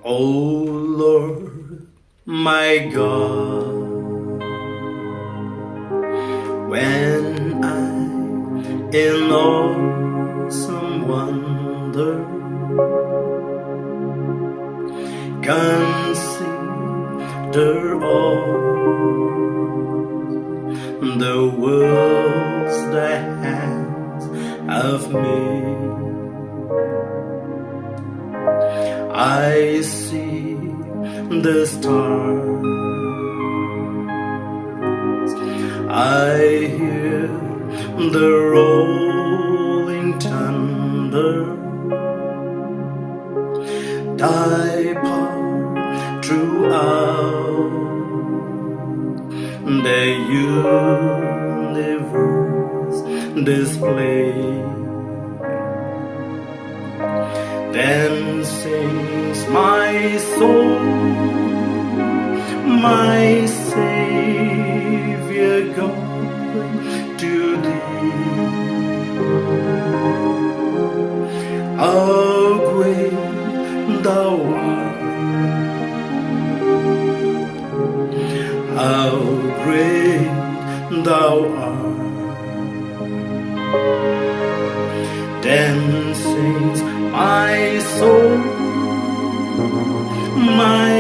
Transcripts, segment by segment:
O Lord, my God, when I in awesome wonder consider all the worlds thy hands have made, I see the stars, I hear the rolling thunder, thy power throughout the universe display. Then sings my soul, my Savior God, to thee. How great thou art, how great thou art. Then sings my soul, my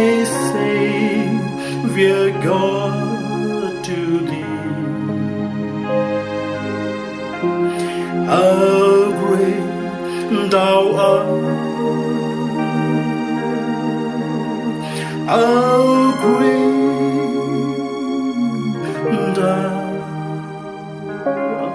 Savior God, to thee. How great thou art, how great